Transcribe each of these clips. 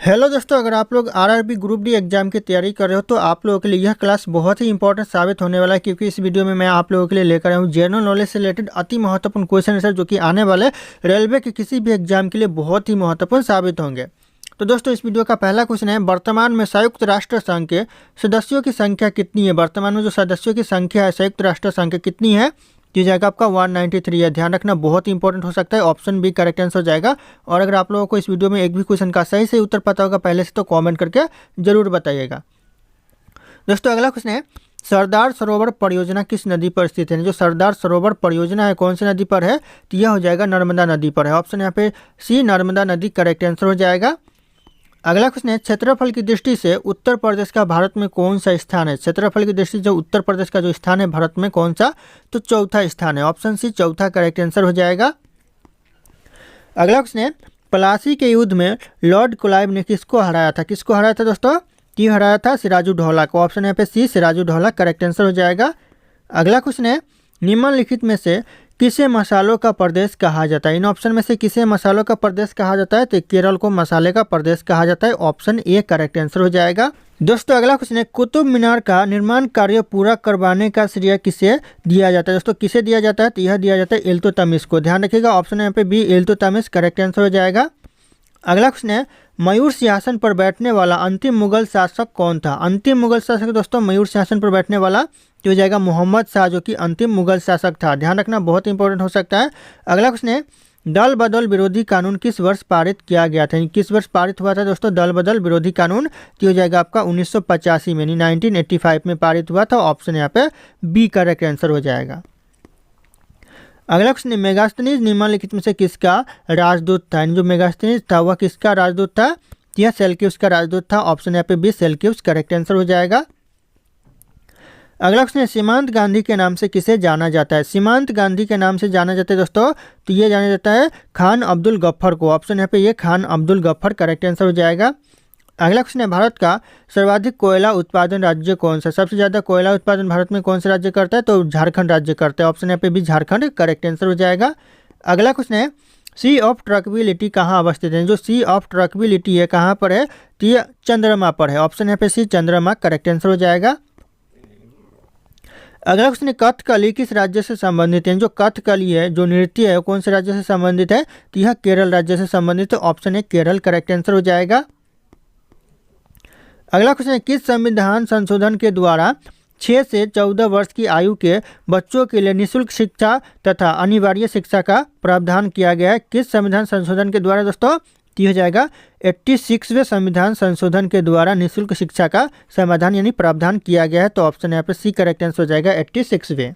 Hello दोस्तों, अगर आप लोग आरआरबी ग्रुप डी एग्जाम की तैयारी कर रहे हो तो आप लोगों के लिए यह क्लास बहुत ही इंपॉर्टेंट साबित होने वाला है, क्योंकि इस वीडियो में मैं आप लोगों के लिए लेकर आया हूँ जनरल नॉलेज से रिलेटेड अति महत्वपूर्ण क्वेश्चन आंसर जो कि आने वाले रेलवे के किसी भी एग्जाम के लिए बहुत ही महत्वपूर्ण साबित होंगे। तो दोस्तों, इस वीडियो का पहला क्वेश्चन है, वर्तमान में संयुक्त राष्ट्र संघ के सदस्यों की संख्या कितनी है। वर्तमान में जो सदस्यों की संख्या है संयुक्त राष्ट्र संघ की कितनी है, तो जाएगा आपका 193 है। ध्यान रखना, बहुत ही इंपॉर्टेंट हो सकता है। ऑप्शन बी करेक्ट आंसर हो जाएगा। और अगर आप लोगों को इस वीडियो में एक भी क्वेश्चन का सही से उत्तर पता होगा पहले से, तो कमेंट करके जरूर बताइएगा। दोस्तों, अगला क्वेश्चन है, सरदार सरोवर परियोजना किस नदी पर स्थित है। जो सरदार सरोवर परियोजना है कौन सी नदी पर है, तो यह हो जाएगा नर्मदा नदी पर है। ऑप्शन यहाँ पे सी नर्मदा नदी करेक्ट आंसर हो जाएगा। अगला क्वेश्चन है, क्षेत्रफल की दृष्टि से उत्तर प्रदेश का भारत में कौन सा स्थान है। क्षेत्रफल की दृष्टि से उत्तर प्रदेश का जो स्थान है भारत में कौन सा, तो चौथा स्थान है। ऑप्शन सी चौथा करेक्ट आंसर हो जाएगा। अगला क्वेश्चन है, प्लासी के युद्ध में लॉर्ड क्लाइव ने किसको हराया था। किसको हराया था दोस्तों, क्यों हराया था, सिराजुद्दौला को। ऑप्शन यहाँ पे सी सिराजुद्दौला करेक्ट आंसर हो जाएगा। अगला क्वेश्चन है, निम्नलिखित में से किसे मसालों का प्रदेश कहा जाता है। इन ऑप्शन में से किसे मसालों का प्रदेश कहा जाता है, तो केरल को मसाले का प्रदेश कहा जाता है। ऑप्शन ए करेक्ट आंसर हो जाएगा। दोस्तों, अगला क्वेश्चन है, कुतुब मीनार का निर्माण कार्य पूरा करवाने का श्रेय किसे दिया जाता है। दोस्तों, किसे दिया जाता है, तो यह दिया जाता है इल्तुतमिश को। ध्यान रखिएगा, ऑप्शन यहाँ पे बी इल्तुतमिश करेक्ट आंसर हो जाएगा। अगला क्वेश्चन है, मयूर सिंहासन पर बैठने वाला अंतिम मुगल शासक कौन था। अंतिम मुगल शासक दोस्तों मयूर सिंहासन पर बैठने वाला जो हो जाएगा मोहम्मद शाह, जो कि अंतिम मुगल शासक था। ध्यान रखना, बहुत इंपॉर्टेंट हो सकता है। अगला क्वेश्चन है, दल बदल विरोधी कानून किस वर्ष पारित किया गया था। किस वर्ष पारित हुआ था दोस्तों दल बदल विरोधी कानून, तो हो जाएगा आपका 1985 में, 1985 में पारित हुआ था। ऑप्शन यहाँ पे बी करेक्ट आंसर हो जाएगा। अगला क्वेश्चन है, मेगास्थनीज निम्नलिखित में से किसका राजदूत था। जो मेगास्थनीज था वह किसका राजदूत था, यह सेल्यूकस का राजदूत था। ऑप्शन यहाँ पे बी सेल्यूकस करेक्ट आंसर हो जाएगा। अगला क्वेश्चन है, सीमांत गांधी के नाम से किसे जाना जाता है। सीमांत गांधी के नाम से जाना जाता है दोस्तों, तो ये जाना जाता है खान अब्दुल गफ्फर को। ऑप्शन यहाँ पे ये खान अब्दुल गफ्फर करेक्ट आंसर हो जाएगा। अगला क्वेश्चन है, भारत का सर्वाधिक कोयला उत्पादन राज्य कौन सा। सबसे ज़्यादा कोयला उत्पादन भारत में कौन सा राज्य करता है, तो झारखंड राज्य करता है। ऑप्शन यहाँ पे भी झारखंड करेक्ट आंसर हो जाएगा। अगला क्वेश्चन है, सी ऑफ ट्रकबिलिटी कहाँ अवस्थित है। जो सी ऑफ ट्रकबिलिटी है कहाँ पर है, तो ये चंद्रमा पर है। ऑप्शन यहाँ पे सी चंद्रमा करेक्ट आंसर हो जाएगा। अगला क्वेश्चन है, कथकली किस राज्य से संबंधित है। जो कथकली है जो नृत्य है कौन से राज्य से संबंधित है, तो यह केरल राज्य से संबंधित है। ऑप्शन है केरल करेक्ट आंसर हो जाएगा। अगला क्वेश्चन है, किस संविधान संशोधन के द्वारा 6 से 14 वर्ष की आयु के बच्चों के लिए निःशुल्क शिक्षा तथा अनिवार्य शिक्षा का प्रावधान किया गया है। किस संविधान संशोधन के द्वारा दोस्तों, तो हो जाएगा 86वें संविधान संशोधन के द्वारा निःशुल्क शिक्षा का समाधान यानी प्रावधान किया गया है। तो ऑप्शन यहाँ पर सी करेक्ट आंसर हो जाएगा 86वें।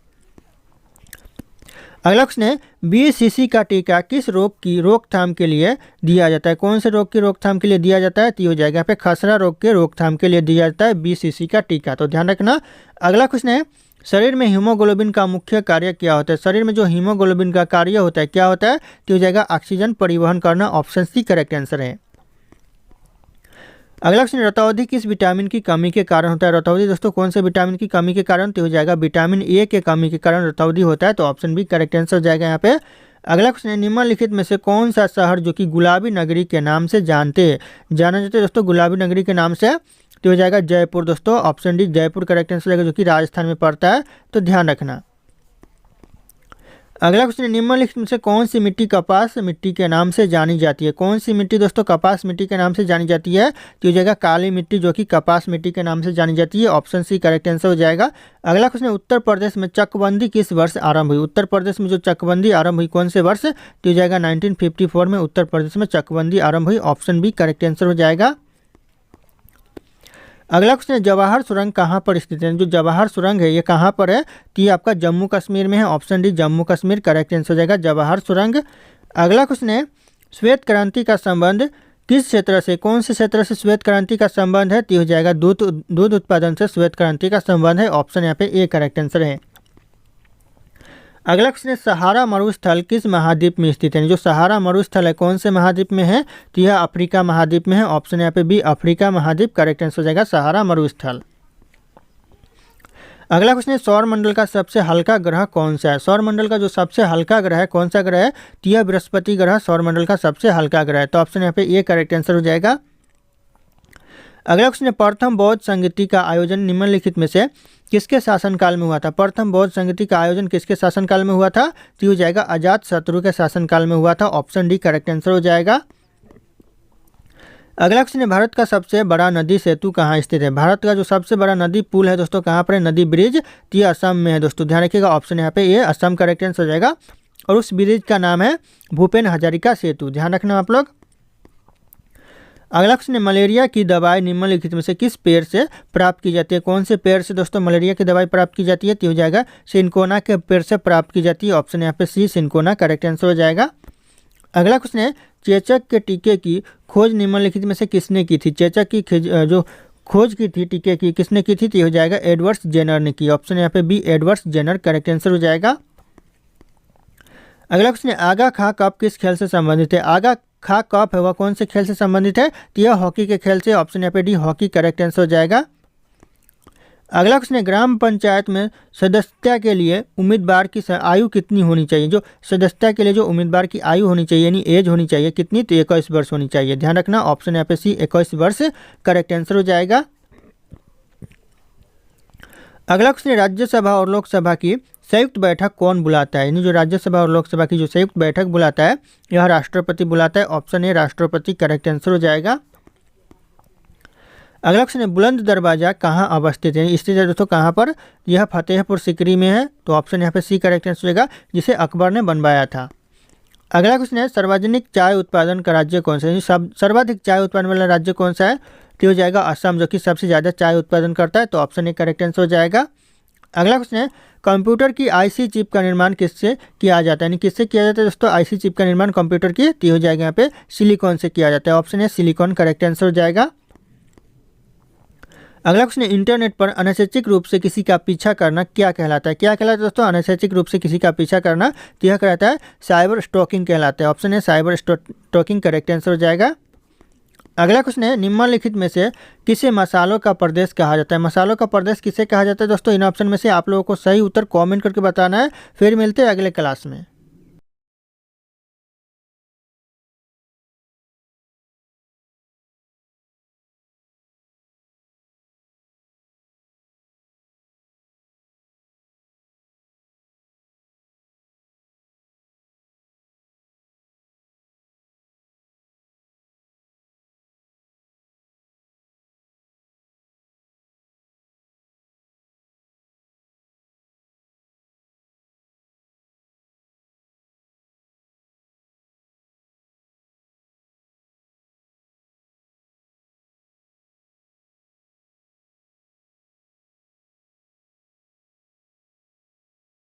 अगला क्वेश्चन है, बीसीसी का टीका किस रोग की रोकथाम के लिए दिया जाता है। कौन से रोग की रोकथाम के लिए दिया जाता है, तो हो जाएगा यहाँ पे खसरा रोग के रोकथाम के लिए दिया जाता है बीसीसी का टीका। तो ध्यान रखना। अगला क्वेश्चन है, शरीर में हीमोग्लोबिन का मुख्य कार्य क्या होता है। शरीर में जो हीमोग्लोबिन का कार्य होता है क्या होता है, तो हो जाएगा ऑक्सीजन परिवहन करना। ऑप्शन सी करेक्ट आंसर है। अगला क्वेश्चन, रतौंधी किस विटामिन की कमी के कारण होता है। रतौंधी दोस्तों कौन से विटामिन की कमी के कारण, तो हो जाएगा विटामिन ए के कमी के कारण रतौंधी होता है। तो ऑप्शन बी करेक्ट आंसर हो जाएगा यहाँ पे। अगला क्वेश्चन है, निम्नलिखित में से कौन सा शहर जो कि गुलाबी नगरी के नाम से जाना जाते हैं दोस्तों गुलाबी नगरी के नाम से, तो हो जाएगा जयपुर दोस्तों। Option D Jaipur correct answer हो जाएगा, जो कि राजस्थान में पड़ता है। तो ध्यान रखना। अगला क्वेश्चन, निम्नलिखित में से कौन सी मिट्टी कपास मिट्टी के नाम से जानी जाती है। कौन सी मिट्टी दोस्तों कपास मिट्टी के नाम से जानी जाती है, तो हो जाएगा काली मिट्टी, जो कि कपास मिट्टी के नाम से जानी जाती है। ऑप्शन सी करेक्ट आंसर हो जाएगा। अगला क्वेश्चन, उत्तर प्रदेश में चकबंदी किस वर्ष आरंभ हुई। उत्तर प्रदेश में जो चकबंदी आरंभ हुई कौन से वर्ष, तो हो जाएगा 1954 में उत्तर प्रदेश में चकबंदी आरंभ हुई। ऑप्शन बी करेक्ट आंसर हो जाएगा। अगला क्वेश्चन है, जवाहर सुरंग कहाँ पर स्थित है। जो जवाहर सुरंग है ये कहाँ पर है, तो ये आपका जम्मू कश्मीर में है। Option D Jammu Kashmir correct answer हो जाएगा जवाहर सुरंग। अगला क्वेश्चन है, श्वेत क्रांति का संबंध किस क्षेत्र से, कौन से क्षेत्र से श्वेत क्रांति का संबंध है, तो हो जाएगा दूध उत्पादन से श्वेत क्रांति का संबंध है। ऑप्शन यहाँ पे ए करेक्ट आंसर है। अगला क्वेश्चन है, सहारा मरुस्थल किस महाद्वीप में स्थित है। जो सहारा मरुस्थल है कौन से महाद्वीप में है, तो यह अफ्रीका महाद्वीप में है। ऑप्शन यहाँ पे बी अफ्रीका महाद्वीप करेक्ट आंसर हो जाएगा सहारा मरुस्थल। अगला क्वेश्चन है, सौरमंडल का सबसे हल्का ग्रह कौन सा है। सौरमंडल का जो सबसे हल्का ग्रह है कौन सा ग्रह है, तो यह बृहस्पति ग्रह सौरमंडल का सबसे हल्का ग्रह है। तो ऑप्शन यहाँ पे ए करेक्ट आंसर हो जाएगा। अगला क्वेश्चन है, प्रथम बौद्ध संगीति का आयोजन निम्नलिखित में से किसके शासनकाल में हुआ था? प्रथम बौद्ध संगीति का आयोजन किसके शासनकाल में हुआ था? तो हो जाएगा अजात शत्रु के शासनकाल में हुआ था। ऑप्शन डी करेक्ट आंसर हो जाएगा। अगला क्वेश्चन है, भारत का सबसे बड़ा नदी सेतु कहाँ स्थित है? भारत का जो सबसे बड़ा नदी पुल है दोस्तों कहाँ पर है? नदी ब्रिज, तो ये असम में है दोस्तों। ध्यान रखिएगा, ऑप्शन यहाँ पे ये असम करेक्ट आंसर हो जाएगा। और उस ब्रिज का नाम है भूपेन हजारिका सेतु, ध्यान रखना आप लोग। अगला क्वेश्चन है, मलेरिया की दवाई निम्नलिखित में से किस पेड़ से प्राप्त की जाती है? कौन से पेड़ से दोस्तों मलेरिया की दवाई प्राप्त की जाती है? तो हो जाएगा सिनकोना के पेड़ से प्राप्त की जाती है। ऑप्शन यहाँ पे सी सिनकोना करेक्ट आंसर हो जाएगा। अगला क्वेश्चन है, चेचक के टीके की खोज निम्नलिखित में से किसने की थी? चेचक की जो खोज की थी टीके की किसने की थी? तो हो जाएगा एडवर्ड्स जेनर ने की। ऑप्शन यहाँ पे B Edwards Jenner correct answer हो जाएगा। अगला क्वेश्चन है, आगा खा कप किस खेल से संबंधित है? आगा खा कप है वह कौन से खेल से संबंधित है? तो यह हॉकी के खेल से। ऑप्शन यहाँ पे डी हॉकी करेक्ट आंसर हो जाएगा। अगला क्वेश्चन है, ग्राम पंचायत में सदस्यता के लिए उम्मीदवार की आयु कितनी होनी चाहिए? जो सदस्यता के लिए जो उम्मीदवार की आयु होनी चाहिए यानी एज होनी चाहिए कितनी? तो 21 वर्ष होनी चाहिए। ध्यान रखना, ऑप्शन यहाँ पे सी 21 वर्ष करेक्ट आंसर हो जाएगा। अगला क्वेश्चन है, राज्यसभा और लोकसभा की संयुक्त बैठक कौन बुलाता है? यानी जो राज्यसभा और लोकसभा की जो संयुक्त बैठक बुलाता है यह राष्ट्रपति बुलाता है। ऑप्शन ए राष्ट्रपति करेक्ट आंसर हो जाएगा। अगला क्वेश्चन है, बुलंद दरवाजा कहाँ अवस्थित है? स्थित है दोस्तों कहाँ पर? यह फतेहपुर सीकरी में है। तो ऑप्शन यहाँ पे सी करेक्ट आंसर होगा, जिसे अकबर ने बनवाया था। अगला क्वेश्चन है, सार्वजनिक चाय उत्पादन का राज्य कौन सा है? सर्वाधिक चाय उत्पादन वाला राज्य कौन सा है? तो हो जाएगा असम, जो कि सबसे ज़्यादा चाय उत्पादन करता है। तो ऑप्शन ए करेक्ट आंसर हो जाएगा। अगला क्वेश्चन है, कंप्यूटर की आईसी चिप का निर्माण किससे किया जाता है? यानी किससे किया जाता है दोस्तों आईसी चिप का निर्माण कंप्यूटर की? तो हो जाएगा यहाँ पे सिलिकॉन से किया जाता है। ऑप्शन है सिलिकॉन करेक्ट आंसर हो जाएगा। अगला क्वेश्चन है, इंटरनेट पर अनैच्छिक रूप से किसी का पीछा करना क्या कहलाता है? क्या कहलाता है दोस्तों अनैच्छिक रूप से किसी का पीछा करना? तो यह कहलाता है साइबर स्टॉकिंग कहलाता है। ऑप्शन है साइबर स्टॉकिंग करेक्ट आंसर हो जाएगा। अगला क्वेश्चन है, निम्नलिखित में से किसे मसालों का प्रदेश कहा जाता है? मसालों का प्रदेश किसे कहा जाता है दोस्तों? इन ऑप्शन में से आप लोगों को सही उत्तर कमेंट करके बताना है। फिर मिलते हैं अगले क्लास में।